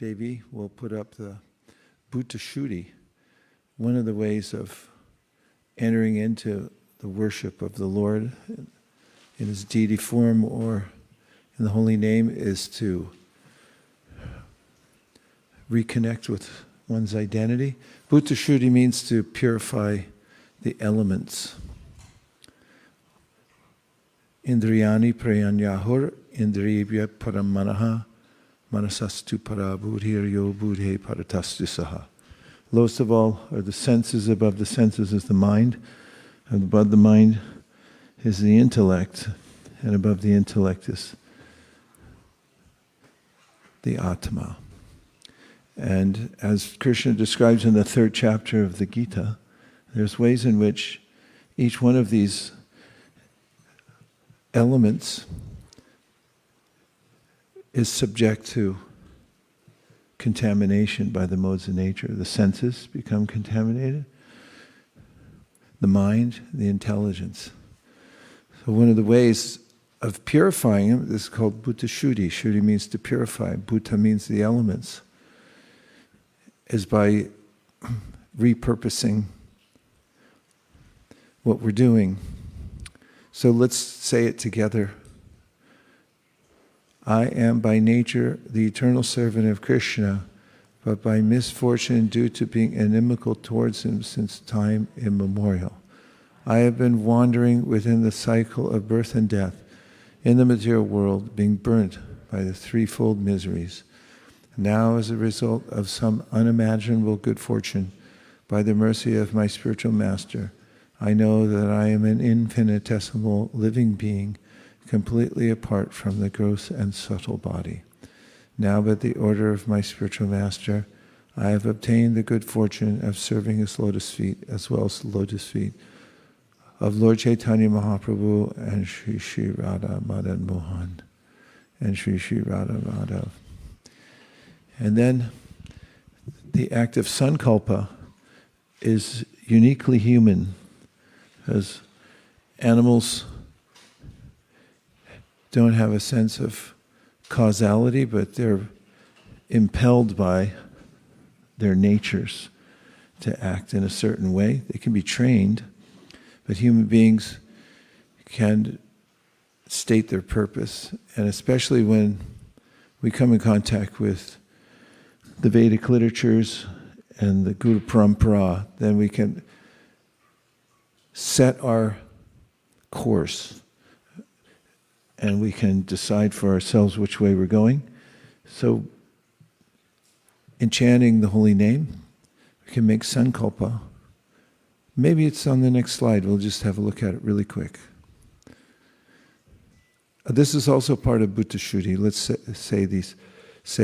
Devi will put up the bhūta-śuddhi, one of the ways of entering into the worship of the Lord in His deity form or in the holy name is to reconnect with one's identity. Bhuta-śuddhi means to purify the elements. Indriyani prayanyahur indriyabhya paramanaha manasastu parabhudhiryo budhe paratastu saha. Lowest of all are the senses, above the senses is the mind, and above the mind is the intellect, and above the intellect is the Atma. And as Krishna describes in the 3rd chapter of the Gita, there's ways in which each one of these elements is subject to contamination by the modes of nature. The senses become contaminated, the mind, the intelligence. So one of the ways of purifying them is called bhuta-śuddhi. Śuddhi means to purify. Bhuta means the elements. Is by repurposing what we're doing. So let's say it together. I am by nature the eternal servant of Krishna, but by misfortune due to being inimical towards Him since time immemorial. I have been wandering within the cycle of birth and death in the material world, being burnt by the threefold miseries. Now, as a result of some unimaginable good fortune, by the mercy of my spiritual master, I know that I am an infinitesimal living being, completely apart from the gross and subtle body. Now, by the order of my spiritual master, I have obtained the good fortune of serving His lotus feet, as well as the lotus feet of Lord Chaitanya Mahaprabhu and Sri Sri Radha Madan Mohan and Sri Sri Radha Madhav. And then the act of Sankalpa is uniquely human, as animals don't have a sense of causality, but they're impelled by their natures to act in a certain way. They can be trained, but human beings can state their purpose, and especially when we come in contact with the Vedic literatures and the Guru Parampara, then we can set our course and we can decide for ourselves which way we're going. So, in chanting the holy name, we can make sankalpa. Maybe it's on the next slide. We'll just have a look at it really quick. This is also part of bhuta-śuddhi. Let's say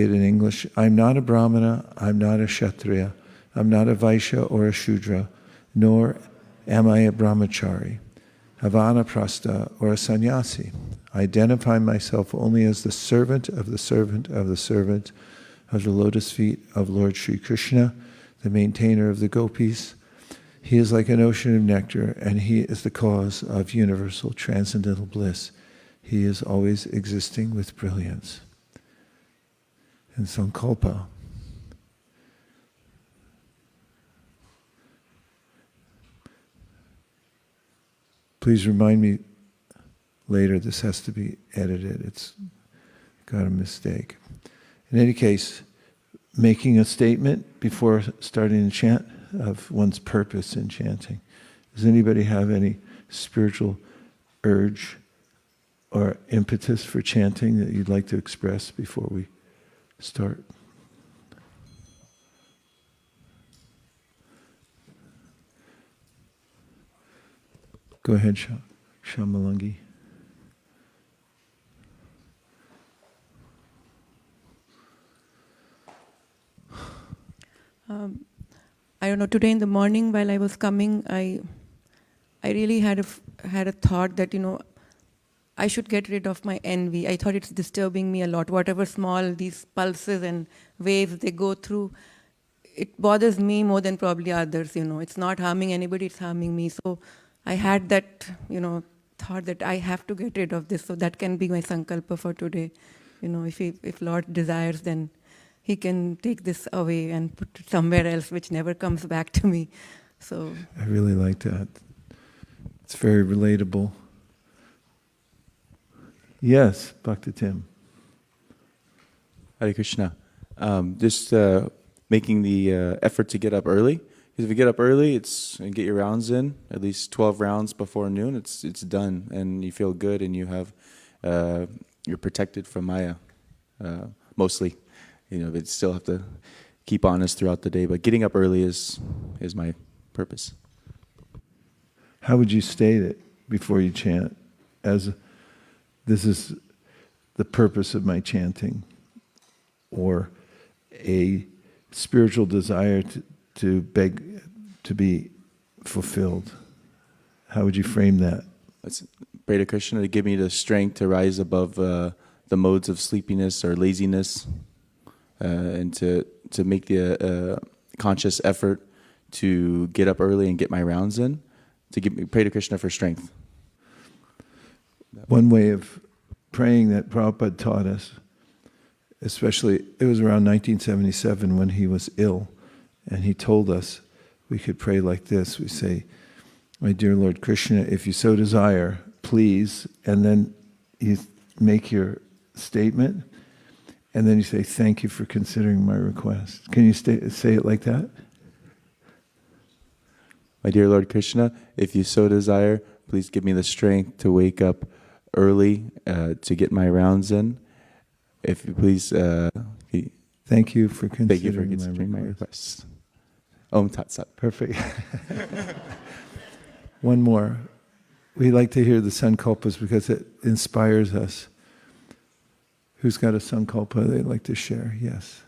it in English. I'm not a brāhmaṇa, I'm not a kṣatriya, I'm not a vaisya or a śūdra, nor am I a brahmacārī, a vānaprastha or a sannyāsī. I identify myself only as the servant of the servant of the servant of the lotus feet of Lord Śrī Kṛṣṇa, the maintainer of the gopīs. He is like an ocean of nectar, and He is the cause of universal transcendental bliss. He is always existing with brilliance. And Sankalpa. Please remind me later, this has to be edited. It's got a mistake. In any case, making a statement before starting to chant of one's purpose in chanting. Does anybody have any spiritual urge or impetus for chanting that you'd like to express before we start? Go ahead, Shamalangi. I don't know, today in the morning while I was coming, I really had a thought that, I should get rid of my envy. I thought it's disturbing me a lot. Whatever small these pulses and waves they go through, it bothers me more than probably others, It's not harming anybody, it's harming me. So I had that, thought that I have to get rid of this. So that can be my sankalpa for today. If Lord desires, then he can take this away and put it somewhere else, which never comes back to me. So I really like that. It's very relatable. Yes, Bhakti Tim. Hare Krishna. Just making the effort to get up early. Because if you get up early, and get your rounds in, at least 12 rounds before noon, it's done, and you feel good, and you have you're protected from Maya, mostly. But still have to keep honest throughout the day. But getting up early is my purpose. How would you state it before you chant? As this is the purpose of my chanting, or a spiritual desire to beg to be fulfilled. How would you frame that? Let's pray to Krishna to give me the strength to rise above the modes of sleepiness or laziness, and to make the conscious effort to get up early and get my rounds in, pray to Krishna for strength. One way of praying that Prabhupada taught us, especially, it was around 1977 when he was ill, and he told us we could pray like this. We say, "My dear Lord Krishna, if you so desire, please," and then you make your statement, and then you say, "Thank you for considering my request." Can you say it like that? My dear Lord Krishna, if you so desire, please give me the strength to wake up early to get my rounds in. If you please, thank you for considering my request. Om Tat Sat. Perfect. One more. We like to hear the sankalpas because it inspires us. Who's got a sankalpa they'd like to share? Yes.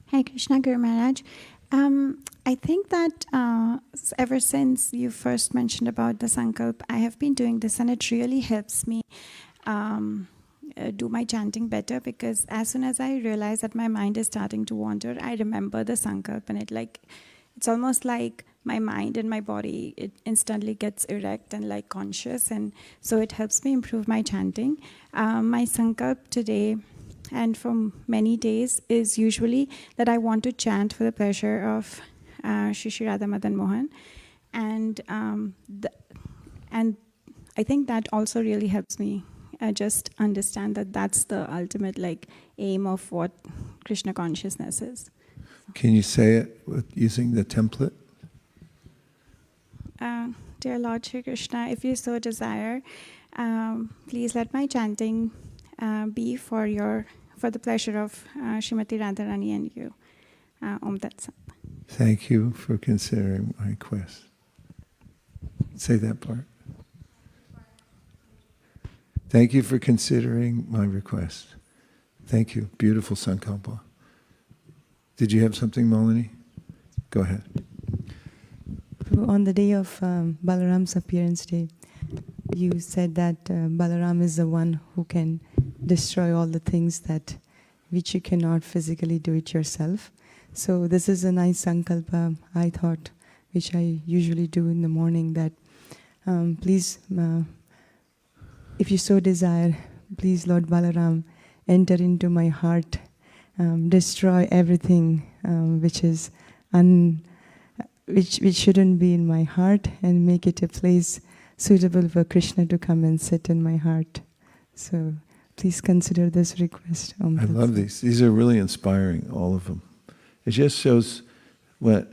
Hare Krishna, Guru Maharaj. I think that ever since you first mentioned about the sankalpa, I have been doing this, and it really helps me do my chanting better, because as soon as I realize that my mind is starting to wander, I remember the sankalpa, and it's almost like my mind and my body, it instantly gets erect and like conscious, and so it helps me improve my chanting. My sankalpa today and for many days is usually that I want to chant for the pleasure of Shri Shri Radha Madan Mohan, and I think that also really helps me just understand that that's the ultimate aim of what Krishna consciousness is. Can you say it using the template? Dear Lord Śrī Kṛṣṇa, if you so desire, please let my chanting be for the pleasure of Srimati Radharani and you. Om Tat Sat. Thank you for considering my request. Say that part. Thank you for considering my request. Thank you. Beautiful Sankalpa. Did you have something, Malini? Go ahead. On the day of Balaram's appearance day, you said that Balaram is the one who can destroy all the things which you cannot physically do it yourself. So this is a nice sankalpa, I thought, which I usually do in the morning, that please, if you so desire, please Lord Balaram, enter into my heart, destroy everything which is which shouldn't be in my heart, and make it a place suitable for Krishna to come and sit in my heart. So please consider this request. I love these. These are really inspiring, all of them. It just shows what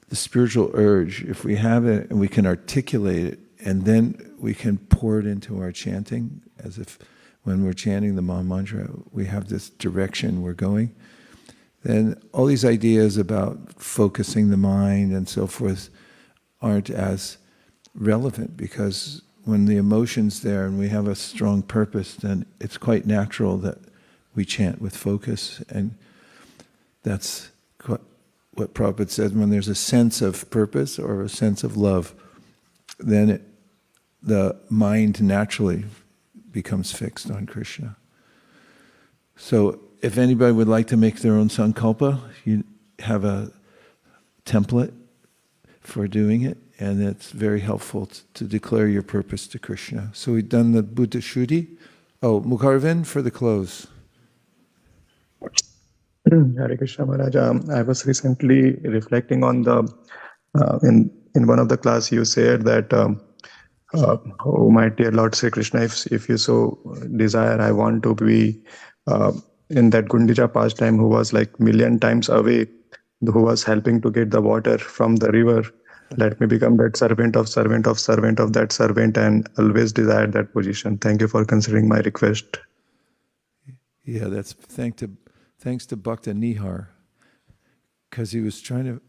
the spiritual urge, if we have it and we can articulate it, and then we can pour it into our chanting, as if when we're chanting the Maha Mantra, we have this direction we're going, then all these ideas about focusing the mind and so forth aren't as relevant, because when the emotion's there and we have a strong purpose, then it's quite natural that we chant with focus. And that's what Prabhupada said, when there's a sense of purpose or a sense of love, then the mind naturally becomes fixed on Krishna. So if anybody would like to make their own sankalpa, you have a template for doing it, and it's very helpful to declare your purpose to Krishna. So we've done the bhūta-śuddhi. Oh, Mukharvin for the close. Hare Krishna Maharaj. I was recently reflecting on the in one of the class you said that oh my dear Lord Śrī Kṛṣṇa, if you so desire, I want to be in that Gundicha pastime who was like million times away, who was helping to get the water from the river. Let me become that servant of that servant, and always desire that position. Thank you for considering my request. Yeah, that's thanks to Bhakta Nihar, because he was trying to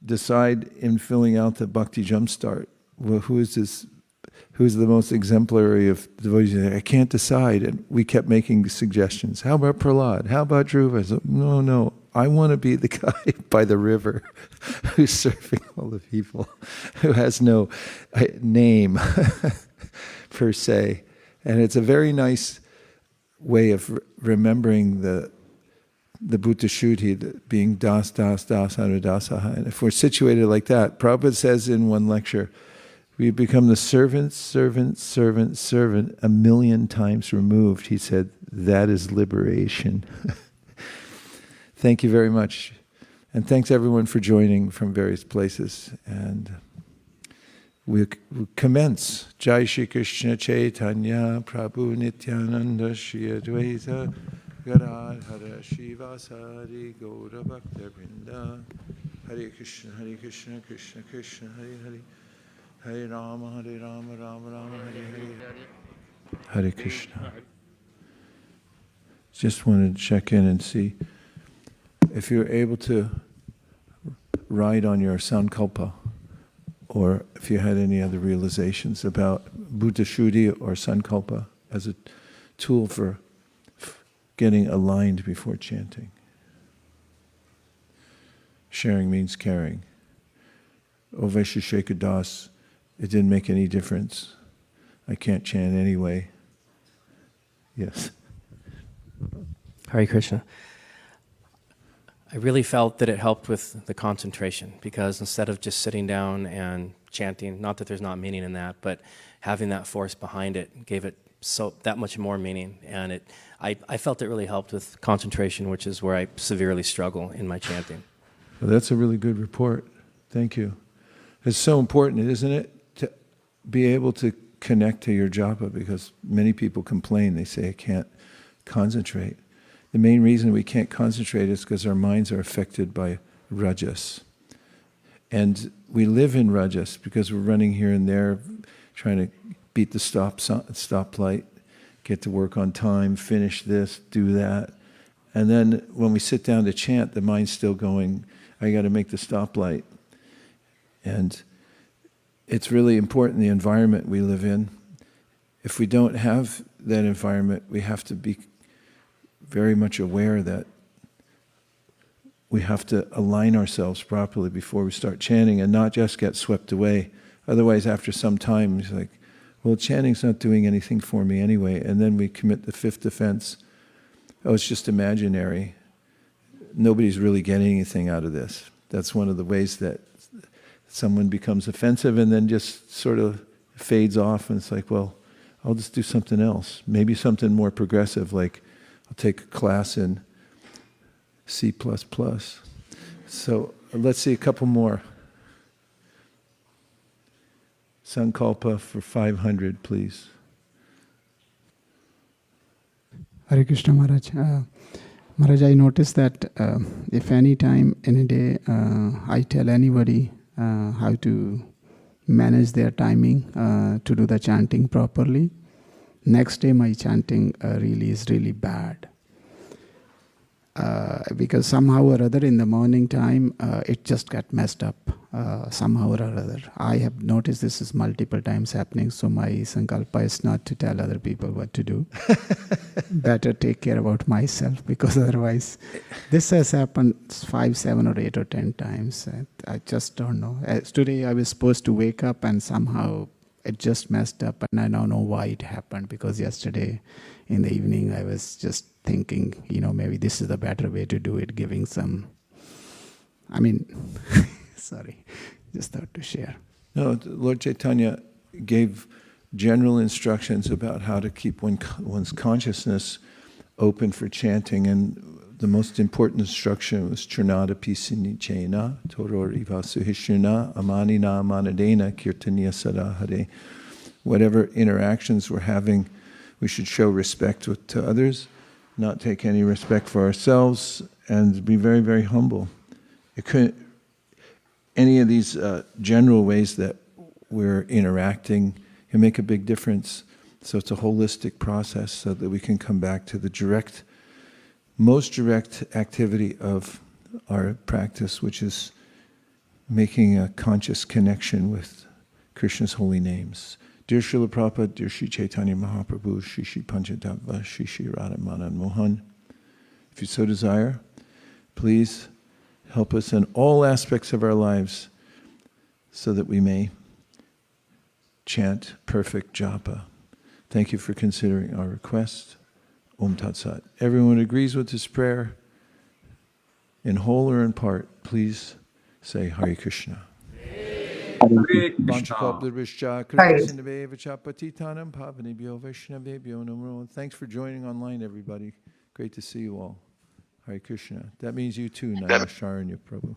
decide in filling out the Bhakti Jumpstart, well, who's the most exemplary of devotees? I can't decide. And we kept making suggestions. How about Prahlad? How about Dhruva? I said, no, I want to be the guy by the river who's serving all the people, who has no name per se. And it's a very nice way of remembering the bhūta-śuddhi, being das, anudasaha. And if we're situated like that, Prabhupada says in one lecture, we become the servant, 1,000,000 times removed. He said, that is liberation. Thank you very much. And thanks everyone for joining from various places. And we'll commence. Jai Shri Krishna Chaitanya Prabhu Nityananda Shri Advaita Gadadhara Shivasari Gaura Bhakta Vrinda. Hare Krishna, Krishna Krishna, Hare Hare. Hare Rama, Rama Rama, Hare Hare. Hare Krishna. Just wanted to check in and see if you're able to write on your Sankalpa, or if you had any other realizations about bhūta-śuddhi or Sankalpa as a tool for getting aligned before chanting. Sharing means caring. O Vaiśeṣika Dāsa, it didn't make any difference. I can't chant anyway. Yes. Hare Krishna. I really felt that it helped with the concentration, because instead of just sitting down and chanting, not that there's not meaning in that, but having that force behind it gave it that much more meaning. And I felt it really helped with concentration, which is where I severely struggle in my chanting. Well, that's a really good report. Thank you. It's so important, isn't it, to be able to connect to your japa, because many people complain. They say, I can't concentrate. The main reason we can't concentrate is because our minds are affected by rajas. And we live in rajas because we're running here and there, trying to beat the stoplight, get to work on time, finish this, do that. And then when we sit down to chant, the mind's still going, I got to make the stoplight. And it's really important, the environment we live in. If we don't have that environment, we have to be very much aware that we have to align ourselves properly before we start chanting, and not just get swept away. Otherwise, after some time, it's like, well, chanting's not doing anything for me anyway. And then we commit the fifth offense. Oh, it's just imaginary. Nobody's really getting anything out of this. That's one of the ways that someone becomes offensive and then just sort of fades off, and it's like, well, I'll just do something else. Maybe something more progressive, like I'll take a class in C++. So let's see a couple more. Sankalpa for 500, please. Hare Krishna Maharaj. Maharaj, I noticed that if any time in a day I tell anybody how to manage their timing to do the chanting properly, next day my chanting is really bad. Because somehow or other in the morning time, it just got messed up somehow or other. I have noticed this is multiple times happening, so my sankalpa is not to tell other people what to do. Better take care about myself, because otherwise, this has happened 5, 7 or 8 or 10 times. I just don't know. Today I was supposed to wake up and somehow it just messed up, and I don't know why it happened, because yesterday in the evening I was just thinking, maybe this is the better way to do it, giving some, sorry, just thought to share. No, Lord Chaitanya gave general instructions about how to keep one's consciousness open for chanting, and the most important instruction was Churnada Pisini Chena, Toror Ivasuhishuna, Amanina Amanadena, Kirtaniya Sadahare. Whatever interactions we're having, we should show respect to others, not take any respect for ourselves, and be very, very humble. Any of these general ways that we're interacting can make a big difference. So it's a holistic process so that we can come back to the most direct activity of our practice, which is making a conscious connection with Krishna's holy names. Dear Srila Prabhupada, dear Sri Chaitanya Mahaprabhu, Shri Shri Panchatattva, Shri Shri Radha Madan Mohan, if you so desire, please help us in all aspects of our lives so that we may chant perfect japa. Thank you for considering our request. Om Tat Sat. Everyone agrees with this prayer, in whole or in part, please say Hare Krishna. Thanks for joining online, everybody. Great to see you all. Hare Krishna. That means you too, Namaskar Prabhu.